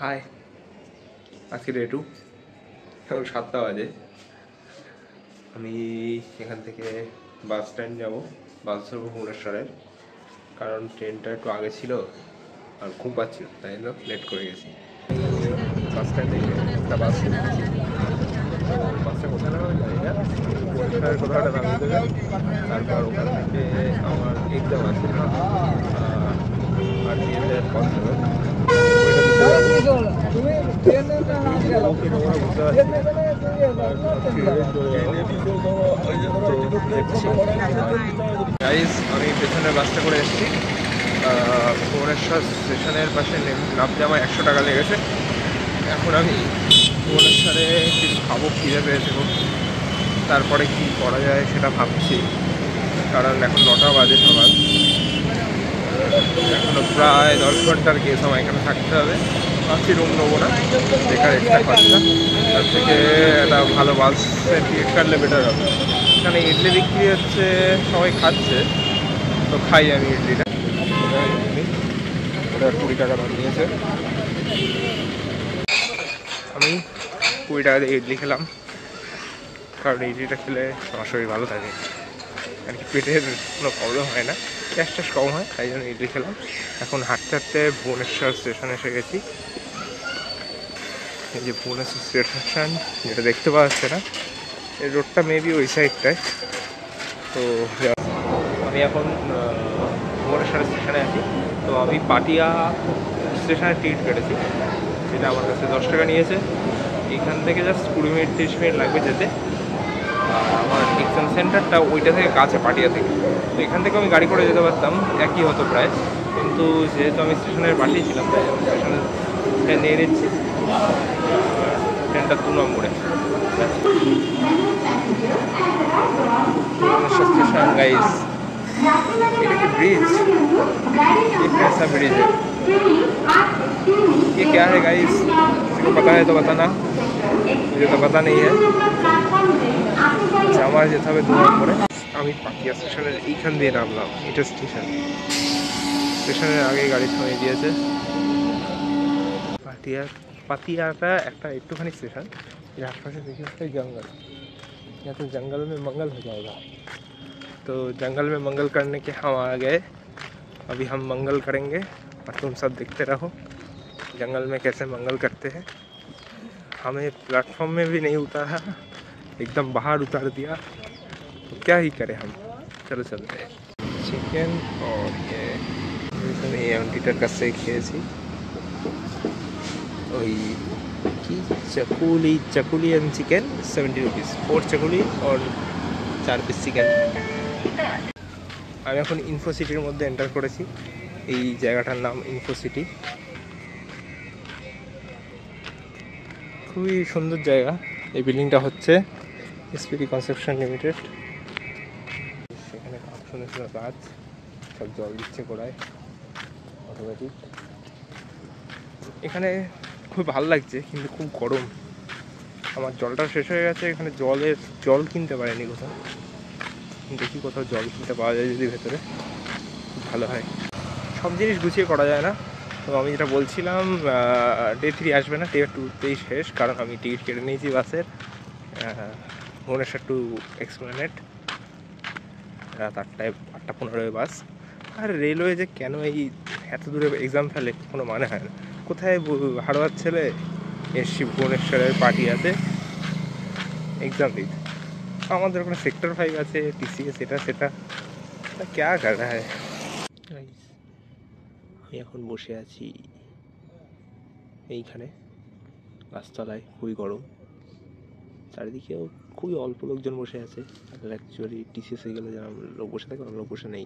High, আজকে day 2 এখন 7টা বাজে। আমি এখান থেকে বাস স্ট্যান্ড যাব, বাস ধরবো ভুবনেশ্বরের, কারণ ট্রেনটা একটু আগে ছিল আর ঘুম পাচ্ছিল, তাই জন্য লেট করে গেছি। বাস স্ট্যান্ড থেকে একটা বাস কিনেছি, বাসটা কোথায় নামাবে জানি না, ভুবনেশ্বরের কোথাও একটা নামিয়ে দেবে। তারপর ওখান থেকে আমার এক্সাম আছে আর বিএসের কনস্টেবল, আমি পেছনের বাসটা করে এসেছি। ভুবনেশ্বর স্টেশনের পাশে নামতে আমার 100 টাকা লেগেছে। এখন আমি ভুবনেশ্বরে কিছু খাবো, খিদে পেয়েছে খুব, তারপরে কি করা যায় সেটা ভাবছি, কারণ এখন 9টা বাজে সকাল, এখনো প্রায় 10 ঘন্টার কেস আমার এখানে থাকতে হবে। ভাবছি রুম নেবো না, বেকার এক্সট্রা খরচা, তার থেকে একটা ভালো বাসের টিকিট কাটলে বেটার হবে। এখানে ইডলি বিক্রি হচ্ছে, সবাই খাচ্ছে, তো খাই আমি ইডলিটা। ওটা 20 টাকা দাম নিয়েছে, আমি 20 টাকা দিয়ে ইডলি খেলাম, কারণ ইডলিটা খেলে আমার শরীর ভালো থাকে আর কি, পেটের কোনো প্রবলেম হয় না, গ্যাস ট্যাস কম হয়, তাই জন্য ইডলি খেলাম। এখন হাঁটতে হাঁটতে ভুবনেশ্বর স্টেশনে এসে গেছি। এই যে ভুবনেশ্বর স্টেশন, যেটা দেখতে পাওয়া যাচ্ছে না, এই রোডটা মেবি ওই সাইডটায়। তো আমি এখন ভুবনেশ্বর স্টেশনে আছি। তো আমি পাটিয়া স্টেশনের টিকিট কেটেছি, যেটা আমার কাছে 10 টাকা নিয়েছে। এইখান থেকে জাস্ট 20 মিনিট 30 মিনিট লাগবে যেতে। আমার এক্সাম সেন্টারটা ওইটা থেকে কাছে, পাটিয়া থেকে, তো এখান থেকে আমি গাড়ি করে যেতে পারতাম, একই হতো প্রায়, কিন্তু যেহেতু আমি স্টেশনের পাশেই ছিলাম তাই আমি স্টেশনে ট্রেন নিয়ে নিচ্ছি। ট্রেনটা 2 নম্বরে स्टेशन। गाइस ये ब्रिज, ये कैसा ब्रिज है, ये क्या है गाइस, किसी को पता है तो बताना, मुझे तो पता नहीं है। আমার যেতে হবে 2 নম্বরে। আমি পাটিয়া স্টেশনের এইখান দিয়ে নামলাম, এটা স্টেশন, স্টেশনের আগে গাড়ি থামিয়ে দিয়েছে। পাটিয়াটা একটা একটুখানি स्टेशन, ये आसपास देखिए उसका जंगल, या तो जंगल में मंगल हो जाएगा। तो जंगल में मंगल करने के हम आ गए, अभी हम मंगल करेंगे और तुम सब देखते रहो जंगल में कैसे मंगल करते हैं। हमें प्लेटफॉर्म में भी नहीं उतारा, एकदम बाहर उतार दिया, तो क्या ही करें हम। चलो चलते हैं। चिकन और ये एंटीटर का से खेয়েছি ওই কি চাকুলি एंड चिकन 70 रुपीज़, 4 চাকুলি और 4 পিস চিকেন। আমি এখন ইনফো সিটির মধ্যে এন্টার করেছি। এই জায়গাটার নাম ইনফো সিটি, খুবই সুন্দর জায়গা। এই বিল্ডিংটা হচ্ছে এসপিডি কনস্ট্রাকশন লিমিটেড। সেখানে সুন্দর সুন্দর গাছ, সব জল দিচ্ছে গোড়ায় অটোমেটিক। এখানে খুব ভালো লাগছে, কিন্তু খুব গরম। আমার জলটা শেষ হয়ে গেছে, এখানে জল কিনতে পারিনি কোথাও, দেখি কোথাও জল কিনতে পাওয়া যায় যদি ভেতরে, খুব ভালো হয়। সব জিনিস গুছিয়ে করা যায় না। তো আমি যেটা বলছিলাম, ডে 3 আসবে না, ডে 2তেই শেষ, কারণ আমি টিকিট কেটে নিয়েছি বাসের, ভুবনেশ্বর টু এক্সপ্লেনেড, রাত 8:15 বাস। আর রেলওয়ে যে কেন এই এত দূরে এক্সাম ফেলে কোনো মানে হয় না। কোথায় হারবার ছেলে এসছি ভুবনেশ্বরের পাটিয়াতে এক্সাম দিতে, আমাদের ওখানে সেক্টর 5 আছে, টিসিএস, সেটা ক্যা কর রা হ্যায়। আমি এখন বসে আছি এইখানে গাছতলায়, খুবই গরম, চারিদিকেও খুবই অল্প লোকজন বসে আছে। আর অ্যাকচুয়ালি টিসিএস হয়ে গেলে যারা লোক বসে থাকে, অন্য লোক বসে নেই।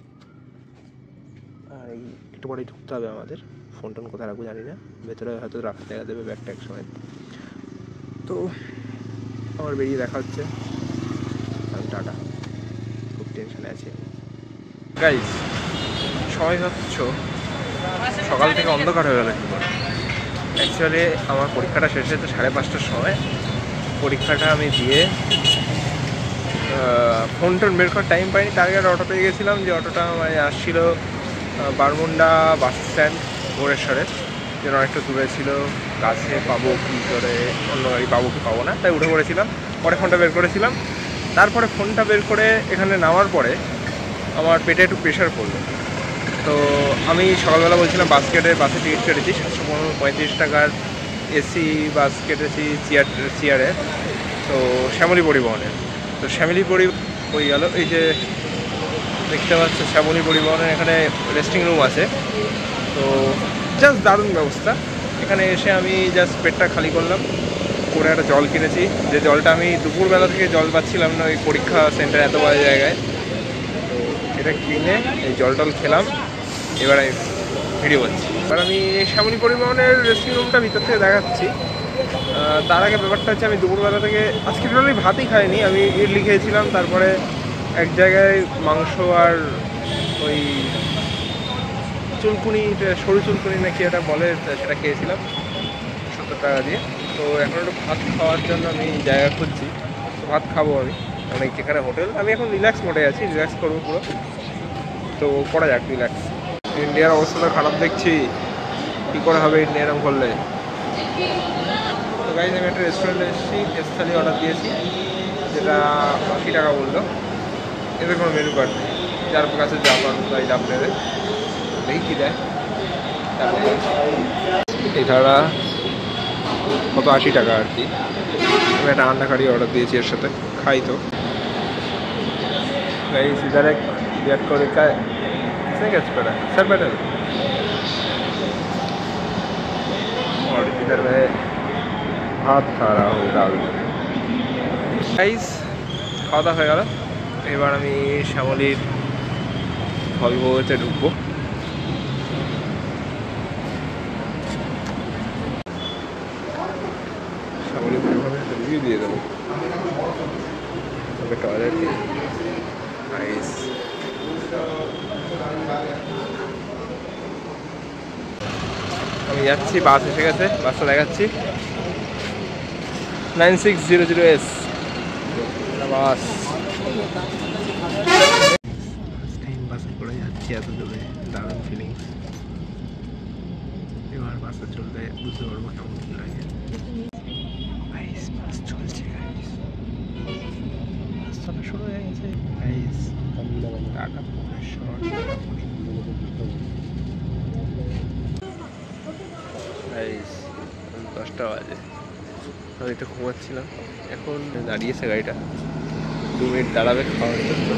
আর এই একটু পরেই ঢুকতে হবে আমাদের। ফোন টোন কোথায় রাখবো জানি না, ভেতরে হয়তো রাখা দেখা দেবে ব্যাগটা এক সময়। তো আমার বেরিয়ে দেখা হচ্ছে, আমি টাটা, খুব টেনশনে আছি গাইস। সবাই ভাবছ সকাল থেকে অন্ধকার হয়ে গেল কি করে। অ্যাকচুয়ালি আমার পরীক্ষাটা শেষ হয়েছে 5:30টার সময়। পরীক্ষাটা আমি দিয়ে ফোন টোন বের করার টাইম পাইনি, তার আগে অটো পেয়ে গেছিলাম, যে অটোটা মানে আসছিল বারমুন্ডা বাস স্ট্যান্ড ভুবনেশ্বরের। যেন অনেকটা দূরে ছিল, গাছে পাবো কী করে, অন্য গাড়ি পাবো কি পাবো না, তাই উঠে পড়েছিলাম। পরে ফোনটা বের করেছিলাম, তারপরে ফোনটা বের করে এখানে নামার পরে আমার পেটে একটু প্রেশার পড়লো। তো আমি সকালবেলা বলছিলাম বাসে টিকিট কেটেছি 735 টাকার এসি বাস কেটেছি চেয়ারে, তো শ্যামলী পরিবহনের। তো শ্যামলী হয়ে গেল, এই যে দেখতে পাচ্ছ শ্যামলী পরিবহনের এখানে রেস্টিং রুম আছে। তো জাস্ট দারুণ ব্যবস্থা। এখানে এসে আমি জাস্ট পেটটা খালি করলাম, করে একটা জল কিনেছি, যে জলটা আমি দুপুরবেলা থেকে জল পাচ্ছিলাম না ওই পরীক্ষা সেন্টার এত বড় জায়গায়। তো এটা কিনে এই জল টল খেলাম, এবার আমি ভিডিও করছি। এবার আমি এই শ্যামলী পরিবহনের রেস্টিং রুমটা ভিতর থেকে দেখাচ্ছি। তার আগে ব্যাপারটা হচ্ছে আমি দুপুরবেলা থেকে আজকে টোটালি ভাতই খাইনি, আমি ইডলি খেয়েছিলাম, তারপরে এক জায়গায় মাংস আর ওই চুলকুনি, সরু চুলকুনি নাকি এটা বলে, সেটা খেয়েছিলাম 70 টাকা দিয়ে। তো এখন একটু ভাত খাওয়ার জন্য আমি জায়গা খুঁজছি, তো ভাত খাবো আমি অনেক যেখানে হোটেল। আমি এখন রিল্যাক্স মোডে আছি, রিল্যাক্স করবো পুরো, তো করা যাক রিল্যাক্স। ইন্ডিয়ার অবস্থাটা খারাপ দেখছি, কী করে হবে ইন্ডিয়া এরকম করলে। তো গাইজ আমি একটা রেস্টুরেন্টে এসেছি, ভেজ থালি অর্ডার দিয়েছি, যেটা 80 টাকা বললো। এদের কোনো মেনু কার্ড নেই, যার কাছে জাপান বা এই ডাব নেবে দেখি কী দেয়। এই ধারা কত 80 টাকা আর কি। আমি একটা আন্ডা কারি অর্ডার দিয়েছি এর সাথে, খাই তো। गाइस इधर एक विराट कोहली का किसने कैच करा सर पैटल, और इधर मैं भात खा रहा हूँ दाल। गाइस খাওয়া দাওয়া হয়ে গেল, এবার আমি শ্যামলীর ভলভোতে ঢুকবো। শ্যামলী পরিবহনে একটা রিভিউ দিয়ে দেবো। তবে টয়লেট নাইস। আমি যাচ্ছি, বাস এসে গেছে, বাসটা দেখাচ্ছি 9600S বাস। বাসে করে যাচ্ছি এত দূরে, দারুণ ফিলিংস। এবার বাসে চলতে বুঝতে পারবো কেমন কি লাগে। বাস চলছে, রাস্তাটা শুরু হয়ে গেছে। ঢাকা ভুবনেশ্বর 10টা বাজে, আমি একটু ঘুমাচ্ছিলাম, এখন দাঁড়িয়েছে গাড়িটা, 2 মিনিট দাঁড়াবে খাওয়ার জন্য।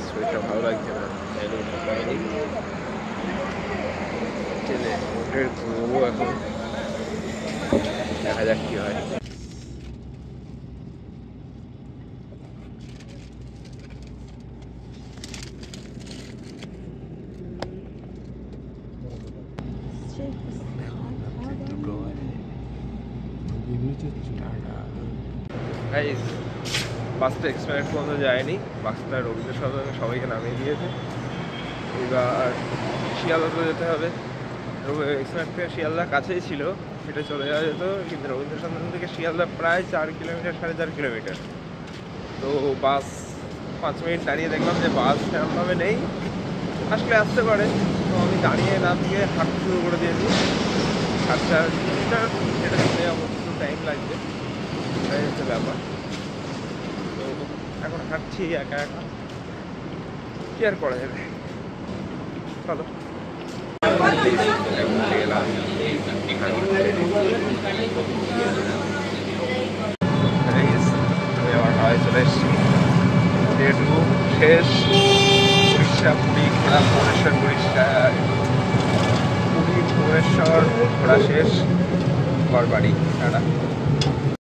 শরীরটা ভালো লাগছে না, ঘুমবো এখন, দেখা যাক কি হয়। বাসটা এক্সপ্রেস পর্যন্ত যায়নি, বাসটা রবীন্দ্র সদনে সবাইকে নামিয়ে দিয়েছে। এবার শিয়ালদা যেতে হবে। এক্সপ্রেস থেকে শিয়ালদা কাছেই ছিল, হেঁটে চলে যাওয়া যেত, কিন্তু রবীন্দ্র সদন থেকে শিয়ালদা প্রায় 4 কিলোমিটার 4.5 কিলোমিটার। তো বাস 5 মিনিট দাঁড়িয়ে দেখলাম যে বাস সেরকমভাবে নেই, আসলে আসতে পারে। তো আমি দাঁড়িয়ে না থেকে হাঁটতে শুরু করে দিয়েছি, 4 কিলোমিটার, যেটা চলে যাবো, একটু টাইম লাগবে, এটাই হচ্ছে ব্যাপার। তো এখন হাঁটছি একা একা, কি আর করা যাবে, চলো। আমি আমার হাওয়ায় চলে এসেছি, যেহেতু শেষ উড়িষ্যা পুরী ঘোরা, পুরী ভুবনেশ্বর ঘোরা শেষ, ঘর বাড়ি টাটা।